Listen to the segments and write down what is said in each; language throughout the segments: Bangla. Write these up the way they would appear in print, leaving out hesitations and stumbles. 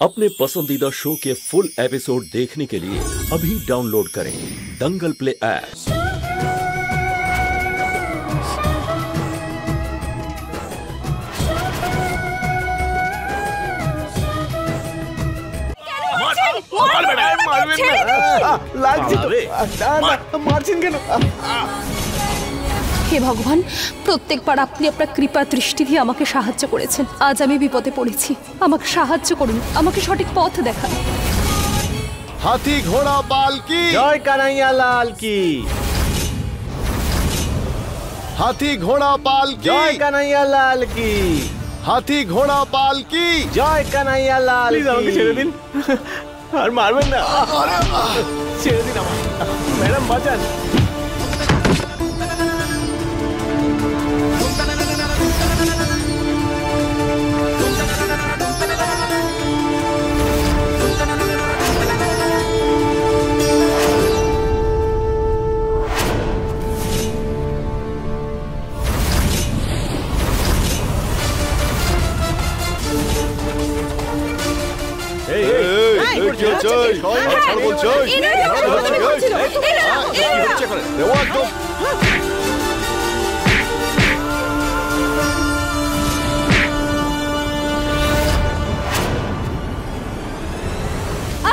अपने पसंदीदा शो के फुल एपिसोड देखने के लिए अभी डाउनलोड करें दंगल प्ले ऐप। হে ভগবান, প্রত্যেকবার আপনি আপনার কৃপা দৃষ্টি দিয়ে আমাকে সাহায্য করেছেন। আজ আমি বিপদে পড়েছি, আমাকে সাহায্য করুন, আমাকে সঠিক পথ দেখান। হাতি ঘোড়া পালকি জয় কানাইয়া লাল কি। হাতি ঘোড়া পালকি জয় কানাইয়া লাল কি। হাতি ঘোড়া পালকি জয় কানাইয়া লাল। প্লিজ আমাকে ছেড়ে দিন, আর মারবেন না। ছেড়ে দিন আমাকে, ম্যাডাম বাঁচান।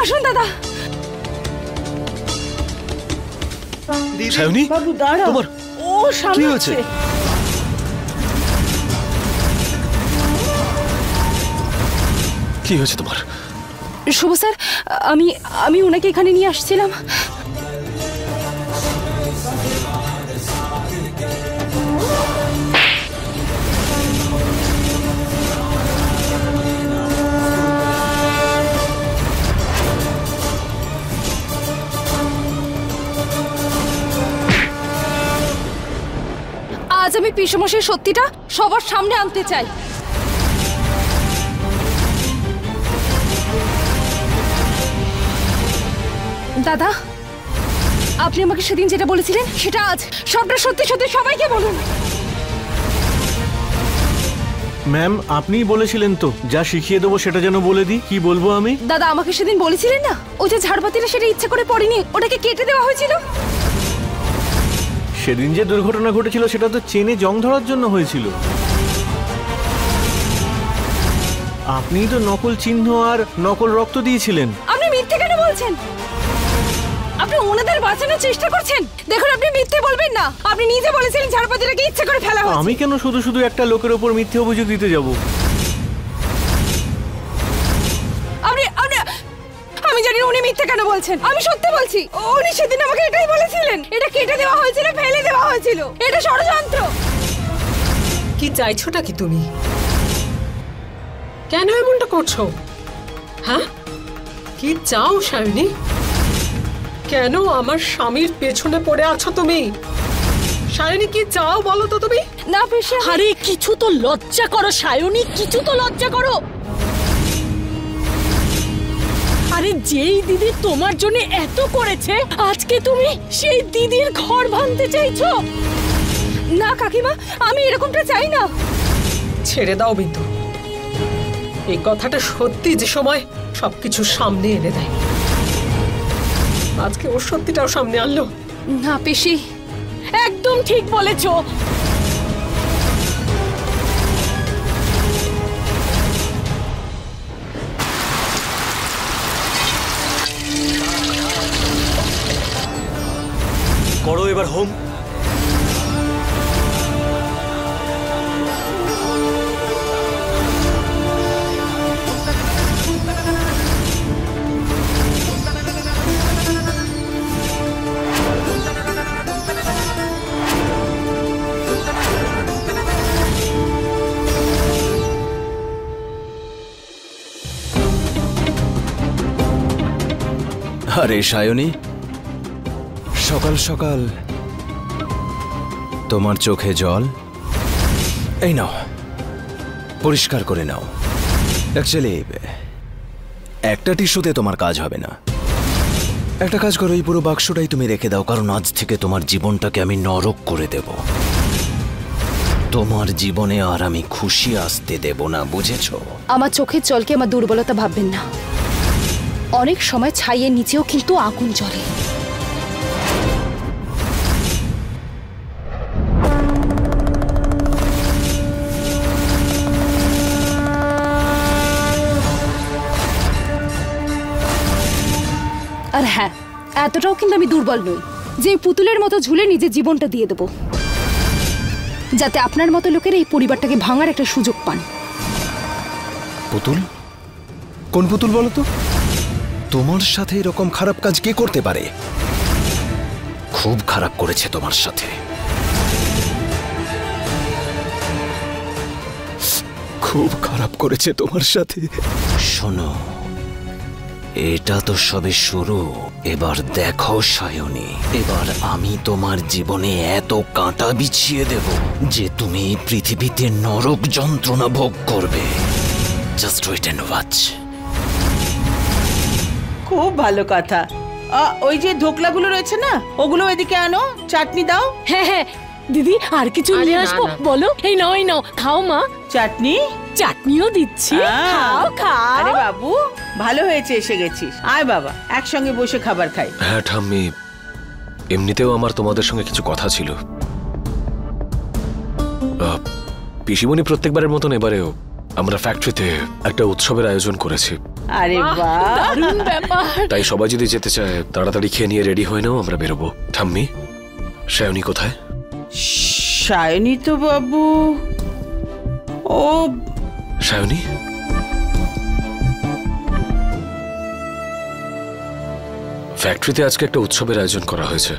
আসুন দাদা। সায়নী বাবু দাঁড়াও, তোমার ও সামনে কি হয়েছে? কি হয়েছে তোমার? শুভ স্যার, আমি ওনাকে এখানে নিয়ে আসছিলাম। আজ আমি পিসমশের সত্যিটা সবার সামনে আনতে চাই। দাদা, আপনি আমাকে সেদিন যেটা বলেছিলেন সেটা আজ সবটা সত্যি সত্যি সবাইকে বলুন। ম্যাম, আপনিই বলেছিলেন তো যা শিখিয়ে দেবো সেটা যেন বলে দিই। কি বলবো আমি? দাদা, আমাকে সেদিন বলেছিলেন না ওই যে ঝাড়বাতিটা সেটা ইচ্ছে করে পড়েনি, ওটাকে কেটে দেওয়া হয়েছিল। সেদিন যে দুর্ঘটনা ঘটেছিল সেটা তো চেনে জং ধরার জন্য হয়েছিল। আপনিই তো নকল চিহ্ন আর নকল রক্ত দিয়েছিলেন। আপনি মিথ্যে কেন বলছেন? আপনি ওনাদের বাঁচানোর চেষ্টা করছেন। দেখুন, আপনি মিথ্যে বলবেন না। আপনি নিজে বলেছিলেন ঝাড়বাতিটাকে ইচ্ছে করে ফেলা হয়েছে। আমি কেন শুধু শুধু একটা লোকের ওপর মিথ্যে অভিযোগ দিতে যাব? আমি জানি উনি মিথ্যে কেন বলছেন। আমি সত্যি বলছি, উনি সেদিন আমাকে এটাই বলেছিলেন। এটা কেটে দেওয়া হয়েছিল, ফেলে দেওয়া হয়েছিল। এটা ষড়যন্ত্র। কি চাইছোটা কি তুমি? কেন এমনটা করছো? হ্যাঁ, কি চাও সায়নী? কেন আমার স্বামীর পেছনে পড়ে আছো তুমি? সায়নী, কি চাও বলো তো তুমি? না পেশা। আরে কিছু তো লজ্জা করো সায়নী, কিছু তো লজ্জা করো। আরে যেই দিদি তোমার জন্য এত করেছে, আজকে তুমি সেই দিদির ঘর ভাঙতে চাইছো? না কাকিমা, আমি এরকমটা চাই না। ছেড়ে দাও বিন্দু। এই কথাটা সত্যি যে সময় সবকিছু সামনে এনে দেয়। আজকে ওর সত্যিটাও সামনে আনলো। না পেশি, একদম ঠিক বলেছো। করো এবার হোম। আরে সায়নী, সকাল সকাল তোমার চোখে জল। এই নাও, পরিষ্কার করে নাও। অ্যাকচুয়ালি একটা টিস্যুতে তোমার কাজ হবে না। একটা কাজ করো, এই পুরো বাক্সটাই তুমি রেখে দাও, কারণ আজ থেকে তোমার জীবনটাকে আমি নরক করে দেব। তোমার জীবনে আর আমি খুশি আসতে দেব না, বুঝেছো? আমার চোখের জলকে আমার দুর্বলতা ভাববেন না। অনেক সময় ছাইয়ের নিচেও কিন্তু আগুন জ্বলে। আর হ্যাঁ, এতটাও কিন্তু আমি দুর্বল নই যে পুতুলের মতো ঝুলে নিজের জীবনটা দিয়ে দেব, যাতে আপনার মতো লোকের এই পরিবারটাকে ভাঙার একটা সুযোগ পান। পুতুল? কোন পুতুল বলো তো? তোমার সাথে এরকম খারাপ কাজ কে করতে পারে? খুব খারাপ করেছে তোমার সাথে, খুব খারাপ করেছে তোমার সাথে। শোনো, এটা তো সবে শুরু। এবার দেখো সায়নী, এবার আমি তোমার জীবনে এত কাঁটা বিছিয়ে দেব যে তুমি পৃথিবীতে নরক যন্ত্রণা ভোগ করবে। Just wait and watch. খুব ভালো কথা। ওই যে ধোকলাগুলো রয়েছে না, ওগুলো এদিকে আনো, চাটনি দাও। হ্যাঁ হ্যাঁ দিদি, আর কিছু আরে নিয়ে না, আসবো? না। বলো। এই নাও খাও মা। চাটনি? চাটনিও দিচ্ছি, খাও খাও। আরে বাবু, ভালো হয়েছে এসে গেছিস। আয় বাবা, একসঙ্গে বসে খাবার খাই। হ্যাঁ ঠাম্মি, এমনিতেও আমার তোমাদের সঙ্গে কিছু কথা ছিল। পিসিমণি প্রত্যেকবারের মতন এবারেও আমরা ফ্যাক্টরিতে একটা উৎসবের আয়োজন করেছি। আরে বাহ, দারুণ ব্যাপার। তাই সবাই যদি যেতে চায় তাড়াতাড়ি খেয়ে নিয়ে রেডি হয়ে নাও, আমরা বেরোবো। ঠাম্মি, সায়নী কোথায়? সায়নী তো বাবু, ও সায়নী? ফ্যাক্টরিতে আজকে একটা উৎসবের আয়োজন করা হয়েছে।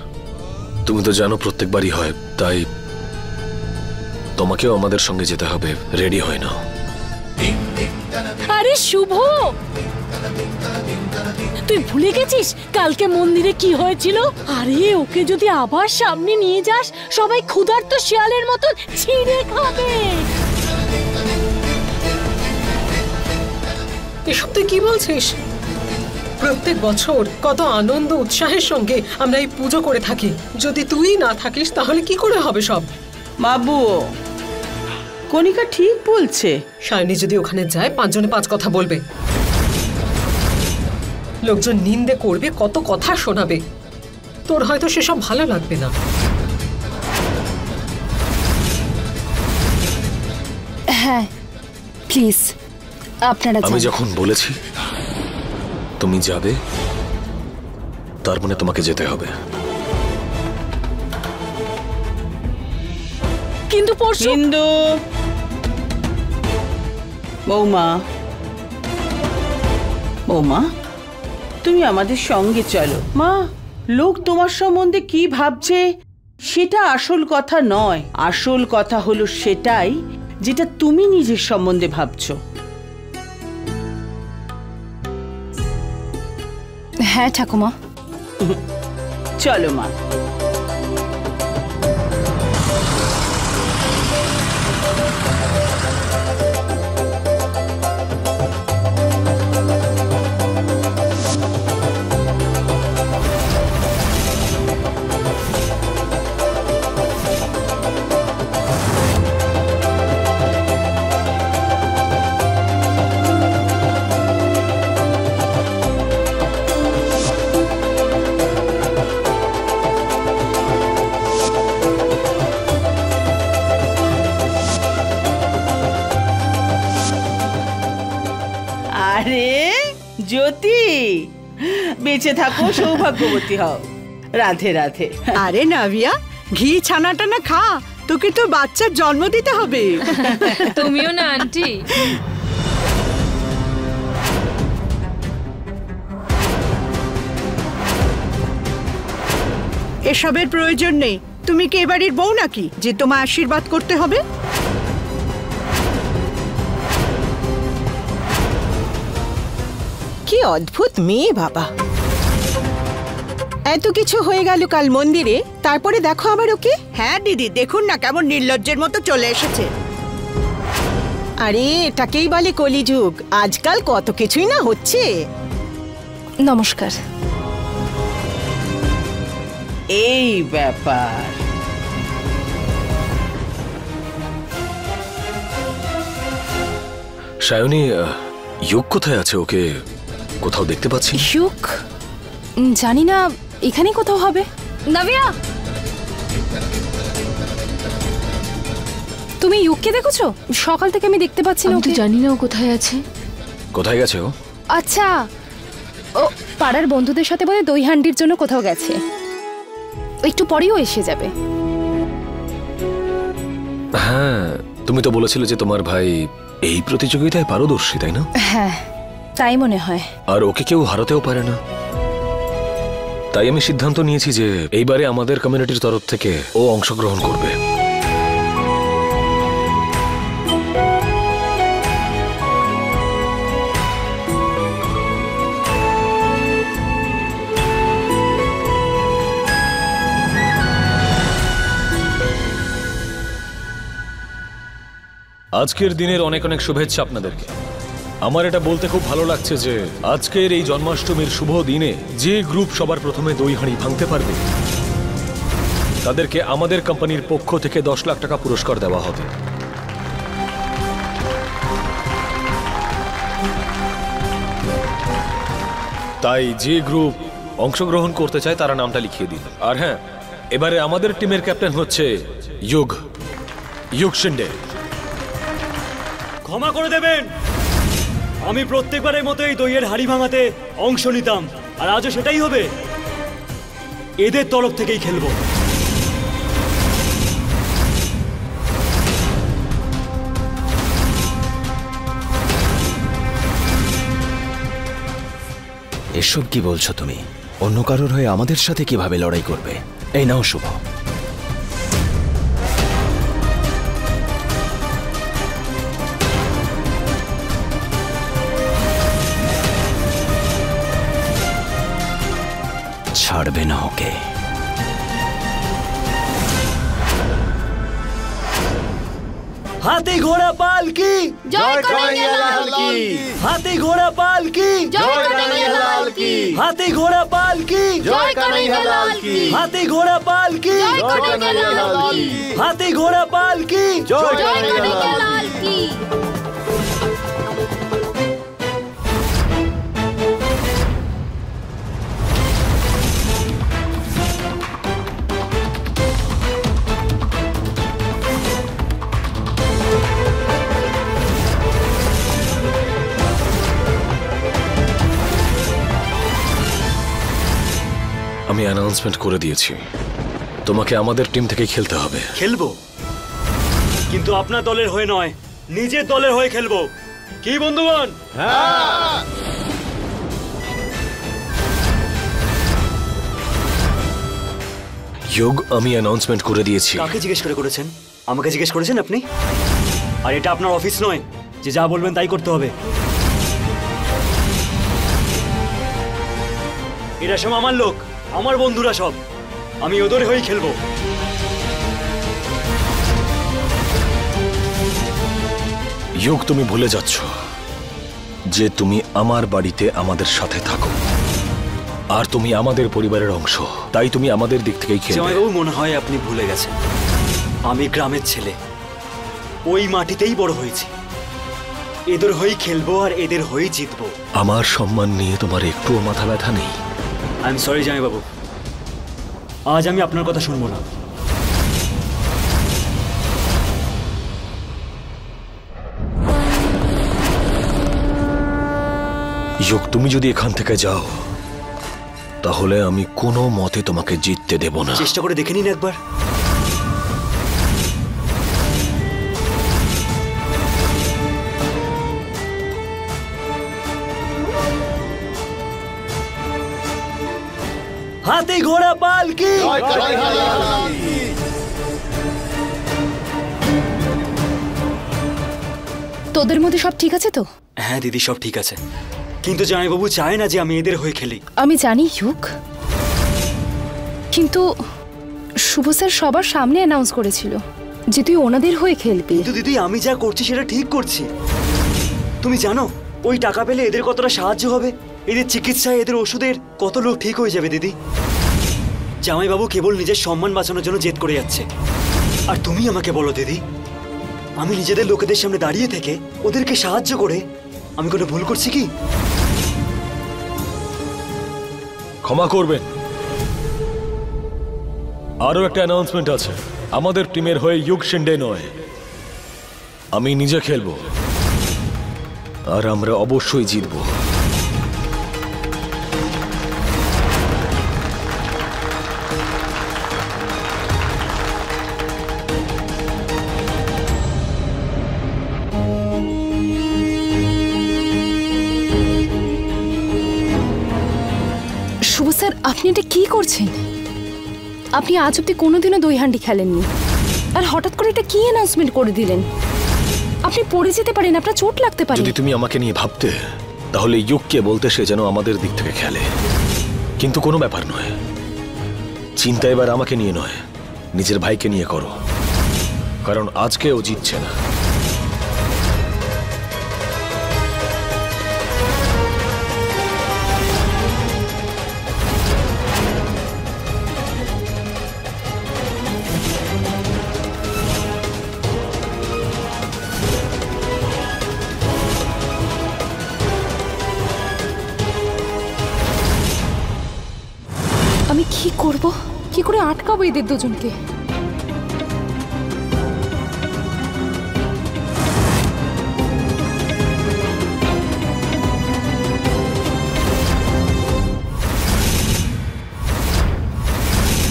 তুমি তো জানো প্রত্যেকবারই হয়, তাই তোমাকেও আমাদের সঙ্গে যেতে হবে। রেডি হয়ে নাও। আরে শুভ, তুই ভুলে গেছিস কালকে মন্দিরে কি হয়েছিল? আরে ওকে যদি আবার সামনে নিয়ে যাস, সবাই ক্ষুধার্ত শিয়ালের মতো ছিঁড়ে খাবে। এসব তুই কি বলছিস? প্রত্যেক বছর কত আনন্দ উৎসাহের সঙ্গে আমরা এই পুজো করে থাকি। যদি তুই না থাকিস তাহলে কি করে হবে সব? বাবু, কণিকা ঠিক বলছে। সায়নী যদি ওখানে যায়, 5 জনে 5 কথা বলবে, লোকজন নিন্দে করবে, কত কথা শোনাবে। তোর হয়তো সেসব ভালো লাগবে না। হ্যাঁ প্লিজ, আপনারা আমি যান। যখন বলেছি তুমি যাবে, তার মানে তোমাকে যেতে হবে। কিন্তু পরশু হিন্দু বৌমা, বৌমা তুমি আমাদের সঙ্গে চলো। মা, লোক তোমার সম্বন্ধে কি ভাবছে সেটা আসল কথা নয়। আসল কথা হলো সেটাই যেটা তুমি নিজের সম্বন্ধে ভাবছো। হ্যাঁ ঠাকুমা, চলো মা। আরে জ্যোতি, বেঁচে থাকো, সৌভাগ্যবতী হও। রাধে রাধে। আরে নাভিয়া, ঘি ছানাটা না খা, তোকে তো বাচ্চার জন্ম দিতে হবে। তুমিও না আন্টি। এসবের প্রয়োজন নেই। তুমি কি এবাড়ির বউ নাকি যে তোমায় আশীর্বাদ করতে হবে? কি অদ্ভুত মেয়ে বাবা। এত কিছু হয়ে গেল কাল মন্দিরে, তারপরে দেখো আবার ওকে। হ্যাঁ দিদি, দেখুন না কেমন নির্লজ্জের মতো চলে এসেছে। আরে এটাকেই বলে কলিযুগ। আজকাল কত কিছুই না হচ্ছে। নমস্কার। এই ব্যাপার। সায়নী, ইউক কোথায় আছে? ওকে কোথাও দেখতে পাচ্ছি না। ইউক জানি না, এখানেই কোথাও হবে। নাভিয়া, তুমি ইউককে দেখেছো? সকাল থেকে আমি দেখতে পাচ্ছি না। আমি তো জানি না ও কোথায় আছে। কোথায় গেছে ও? আচ্ছা, ও পাড়ার বন্ধুদের সাথে বোধহয় দই হান্ডির জন্য কোথাও গেছে। একটু পরেও এসে যাবে। হ্যাঁ, তুমি তো বলেছিলে যে তোমার ভাই এই প্রতিযোগিতায় পারদর্শী, তাই না? হ্যাঁ, তাই মনে হয়। আর ওকে কেউ হারাতেও পারে না। তাই আমি সিদ্ধান্ত নিয়েছি যে এইবারে আমাদের কমিউনিটির তরফ থেকে ও অংশগ্রহণ করবে। আজকের দিনের অনেক অনেক শুভেচ্ছা আপনাদেরকে। আমার এটা বলতে খুব ভালো লাগছে যে আজকের এই জন্মাষ্টমীর শুভ দিনে যে গ্রুপ সবার প্রথমে দই হাঁড়ি ভাঙতে পারবে তাদেরকে আমাদের কোম্পানির পক্ষ থেকে 10 লাখ টাকা পুরস্কার দেওয়া হবে। তাই যে গ্রুপ অংশগ্রহণ করতে চায় তারা নামটা লিখিয়ে দিন। আর হ্যাঁ, এবারে আমাদের টিমের ক্যাপ্টেন হচ্ছে ইউক শিন্ডে। ক্ষমা করে দেবেন, আমি প্রত্যেকবারের মতো এই দইয়ের হাড়ি ভাঙাতে অংশ নিতাম, আর আজও সেটাই হবে। এদের তরফ থেকেই খেলবো। এসব কি বলছো তুমি? অন্য কারোর হয়ে আমাদের সাথে কিভাবে লড়াই করবে? এই নাও শুভ। ছাড়বে না ওকে। হাতি ঘোড়া পালকি জয় কানাইয়া লাল কি, হাতি ঘোড়া পালকি জয় কানাইয়া লাল কি, হাতি ঘোড়া পালকি জয় কানাইয়া লাল কি, হাতি ঘোড়া পালকি জয় কানাইয়া লাল কি, হাতি ঘোড়া পালকি জয় কানাইয়া লাল কি। আমি অ্যানাউন্সমেন্ট করে দিয়েছি, তোমাকে আমাদের টিম থেকে খেলতে হবে। খেলবো, কিন্তু আপনার দলের হয়ে নয়, নিজের দলের হয়ে খেলবো। কি বন্ধুগণ? যোগ, আমি অ্যানাউন্সমেন্ট করে দিয়েছি। কাকে জিজ্ঞেস করে করেছেন? আমাকে জিজ্ঞেস করেছেন আপনি? আর এটা আপনার অফিস নয় যে যা বলবেন তাই করতে হবে। এরা সব আমার লোক, আমার বন্ধুরা সব। আমি ওদের হয়েই খেলবো। যোগ, তুমি ভুলে যাচ্ছ যে তুমি আমার বাড়িতে আমাদের সাথে থাকো, আর তুমি আমাদের পরিবারের অংশ। তাই তুমি আমাদের দিক থেকেই খেলবে। জামাইবাবু, মনে হয় আপনি ভুলে গেছেন, আমি গ্রামের ছেলে, ওই মাটিতেই বড় হয়েছি। এদের হয়েই খেলবো আর এদের হয়েই জিতবো। আমার সম্মান নিয়ে তোমার একটুও মাথা ব্যথা নেই? আই এম সরি জামাইবাবু, আজ আমি আপনার কথা শুনবো না। যোগ, তুমি যদি এখান থেকে যাও তাহলে আমি কোনো মতে তোমাকে জিততে দেব না। চেষ্টা করে দেখে নিন একবার। হাতি ঘোড়া পালকি তোদের মধ্যে সব ঠিক আছে তো? হ্যাঁ দিদি, সব ঠিক আছে, কিন্তু জামাইবাবু চায় না যে আমি এদের হয়ে খেলি। আমি জানি ইউক, কিন্তু শুভ স্যার সবার সামনে অ্যানাউন্স করেছিল যে তুই ওনাদের হয়ে খেলবি। কিন্তু দিদি, আমি যা করছি সেটা ঠিক করছি। তুমি জানো ওই টাকা পেলে এদের কতটা সাহায্য হবে, এদের চিকিৎসায়, এদের ওষুধের কত লোক ঠিক হয়ে যাবে দিদি। জামাইবাবু কেবল নিজের সম্মান বাঁচানোর জন্য জেদ করে যাচ্ছে। আর তুমি আমাকে বলো দিদি, আমি নিজেদের লোকেদের সামনে দাঁড়িয়ে থেকে ওদেরকে সাহায্য করে আমি কোনো ভুল করছি কি? ক্ষমা করবেন। আরো একটা অ্যানাউন্সমেন্ট আছে। আমাদের টিমের হয়ে ইউগ শিন্ডে নয়, আমি নিজে খেলবো, আর আমরা অবশ্যই জিতবো। শুভ স্যার, আপনি এটা কি করছেন? আপনি আজ অব্দি কোনোদিনও দই হান্ডি খেলেননি, আর হঠাৎ করে এটা কি অ্যানাউন্সমেন্ট করে দিলেন? আপনি পড়ে যেতে পারেন, আপনার চোট লাগতে পারে। যদি তুমি আমাকে নিয়ে ভাবতে, তাহলে ইউগকে বলতে সে যেন আমাদের দিক থেকে খেলে, কিন্তু কোনো ব্যাপার নয়। চিন্তা এবার আমাকে নিয়ে নয়, নিজের ভাইকে নিয়ে করো, কারণ আজকে ও জিতছে না। আমি কি করব? কি করে আটকাবো এদের দুজনকে?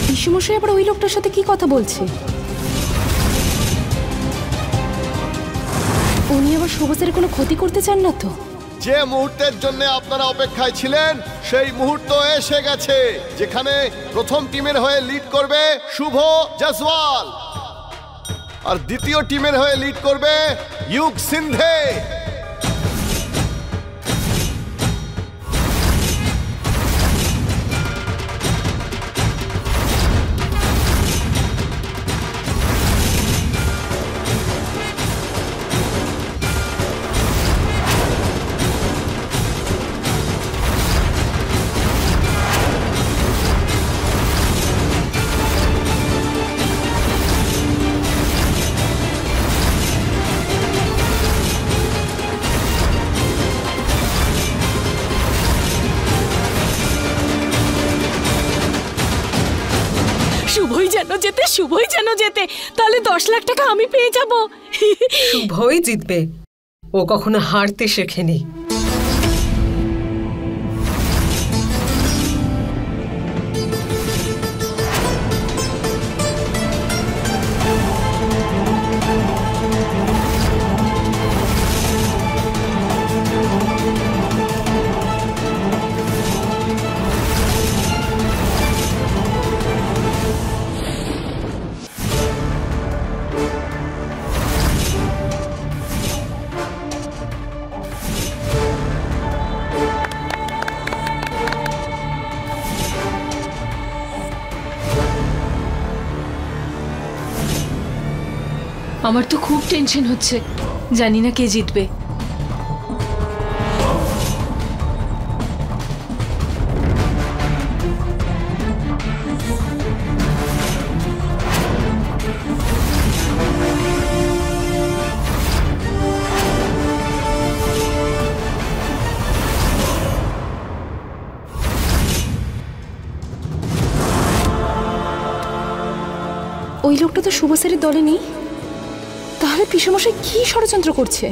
পিসুমশাই আবার ওই লোকটার সাথে কি কথা বলছে? উনি আবার শুভস্যারের কোনো ক্ষতি করতে চান না তো? যে মুহূর্তের জন্য আপনারা অপেক্ষায় ছিলেন সেই মুহূর্ত এসে গেছে, যেখানে প্রথম টিমের হয়ে লিড করবে শুভ জয়সওয়াল, আর দ্বিতীয় টিমের হয়ে লিড করবে ইউগ সিন্ধে। শুভই যেন যেতে, তাহলে 10 লাখ টাকা আমি পেয়ে যাব। শুভই জিতবে, ও কখনো হারতে শেখেনি। আমার তো খুব টেনশন হচ্ছে, জানি না কে জিতবে। ওই লোকটা তো শুভ স্যারের দলে নেই, তাহলে পিসুমশাই কি ষড়যন্ত্র করছে?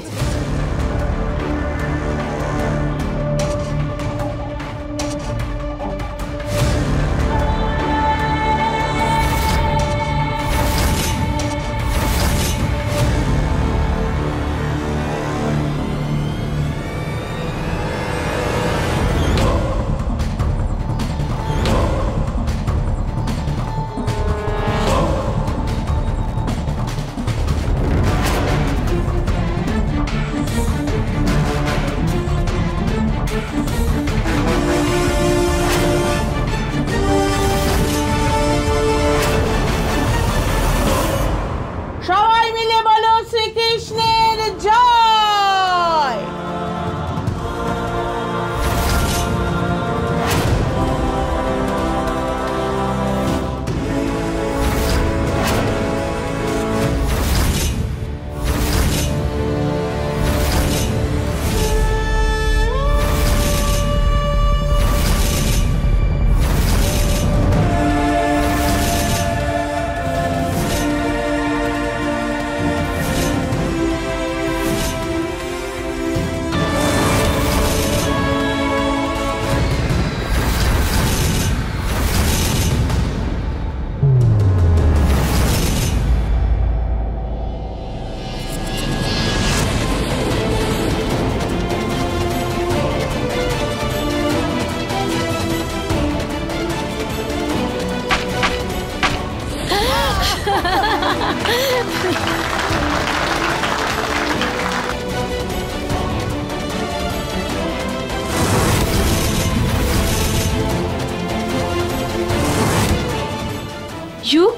যুগ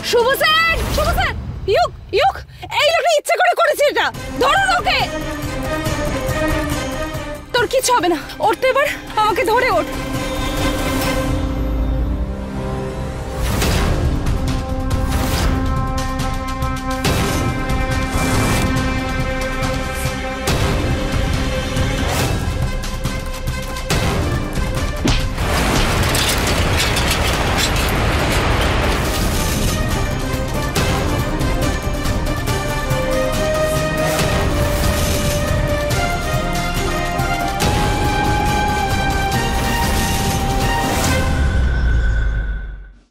শুভ স্যার, শুভ স্যার, ইউক ইউক, এই লোকটা ইচ্ছে করে করেছে এটা, ধরো ওকে। তোর কিছু হবে না, ওঠতে এবার, আমাকে ধরে ওঠ।